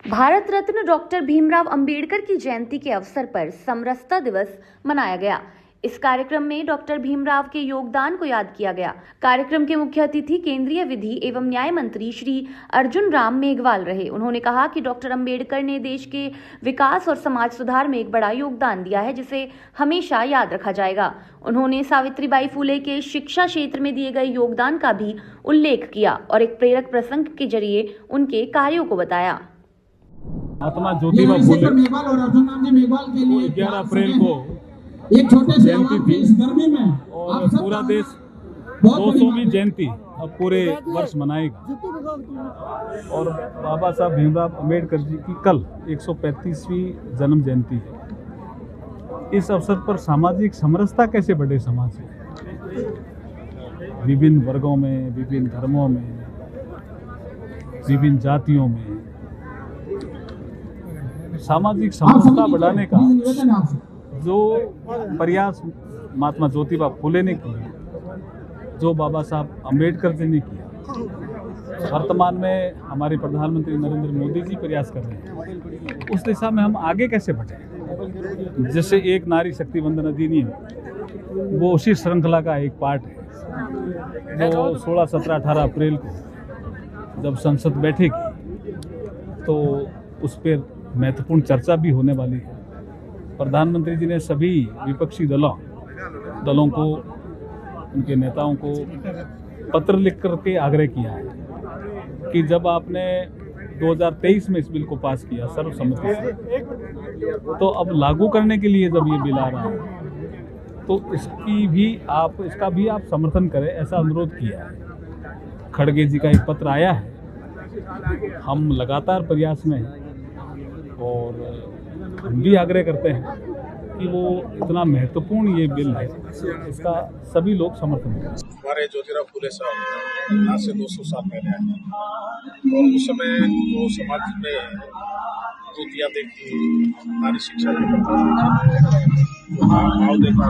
Bharat Ratna doctor Bhimrao Ambedkar की जयंती के अवसर पर समरसता दिवस मनाया गया। इस कार्यक्रम में डॉक्टर भीमराव के योगदान को याद किया गया। कार्यक्रम के मुख्य अतिथि केंद्रीय विधि एवं न्याय मंत्री श्री अर्जुन राम मेघवाल रहे। उन्होंने कहा कि डॉक्टर अंबेडकर ने देश के विकास और समाज सुधार में एक बड़ा योगदान दिया है, जिसे हमेशा याद रखा जाएगा। उन्होंने सावित्रीबाई फुले के शिक्षा क्षेत्र में दिए गए योगदान का भी उल्लेख किया और एक प्रेरक प्रसंग के जरिए उनके कार्यों को बताया। महात्मा ज्योतिबा फुले मेघवाल और अर्जुन राम जी मेघवाल के लिए 11 अप्रैल को एक छोटे से जयंती थी इस गर्मी में और पूरा देश 200वीं जयंती अब पूरे वर्ष मनाएगा। और बाबा साहब भीमराव अंबेडकर जी की कल 135वीं जन्म जयंती है। इस अवसर पर सामाजिक समरसता कैसे बढ़े समाज में, विभिन्न वर्गों में, विभिन्न धर्मों में, विभिन्न जातियों में सामाजिक समरसता बढ़ाने का जो प्रयास महात्मा ज्योतिबा फुले ने किया, जो बाबा साहब अंबेडकर जी ने किया, वर्तमान में हमारे प्रधानमंत्री नरेंद्र मोदी जी प्रयास कर रहे हैं, उस दिशा में हम आगे कैसे बढ़े। जैसे एक नारी शक्ति वंदन अधिनियम, वो उसी श्रृंखला का एक पार्ट है जो 16, 17, 18 अप्रैल को जब संसद बैठेगी तो उस पर महत्वपूर्ण चर्चा भी होने वाली है। प्रधानमंत्री जी ने सभी विपक्षी दलों को, उनके नेताओं को पत्र लिख करके आग्रह किया है कि जब आपने 2023 में इस बिल को पास किया सर्वसम्मति से, तो अब लागू करने के लिए जब ये बिल आ रहा है तो इसका भी आप समर्थन करें, ऐसा अनुरोध किया है। खड़गे जी का एक पत्र आया है। हम लगातार प्रयास में हैं और हम भी आग्रह करते हैं कि वो इतना महत्वपूर्ण ये बिल है, इसका सभी लोग समर्थन करें। हमारे ज्योतिराव फुले साहब आज से 200 साल पहले आए और उस समय जो समाज में जो दिया देखी, नारी शिक्षा भाव देखा,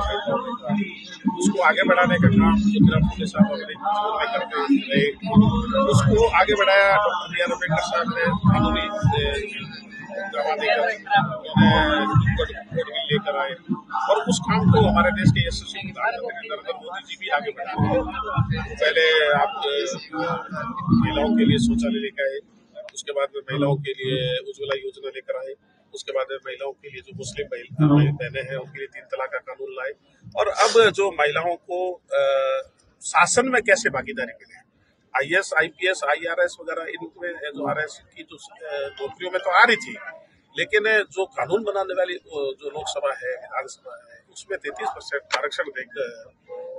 उसको आगे बढ़ाने का काम ज्योतिराव फुले साहब अपने जीवन में करते रहे। उसको आगे बढ़ाया डॉक्टर बी आर अम्बेडकर साहब ने, कानूनी लेकर आए और उस काम को हमारे देश के यशस्वी प्रधानमंत्री नरेंद्र मोदी जी भी आगे बढ़ा रहे हैं। पहले आप महिलाओं के लिए शौचालय लेकर आए, उसके बाद में महिलाओं के लिए उज्ज्वला योजना लेकर आए, उसके बाद में महिलाओं के लिए जो मुस्लिम बहनें हैं उनके लिए 3 तलाक का कानून लाए और अब जो महिलाओं को शासन में कैसे भागीदारी मिले, IAS, IPS, IRS वगैरह, इनमें जो RS की जो नौकरियों में तो आ रही थी, लेकिन जो कानून बनाने वाली जो लोकसभा है, विधानसभा है, उसमें 33% आरक्षण देकर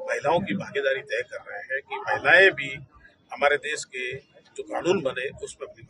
महिलाओं की भागीदारी तय कर रहे हैं कि महिलाएं भी हमारे देश के जो कानून बने उसमें अपनी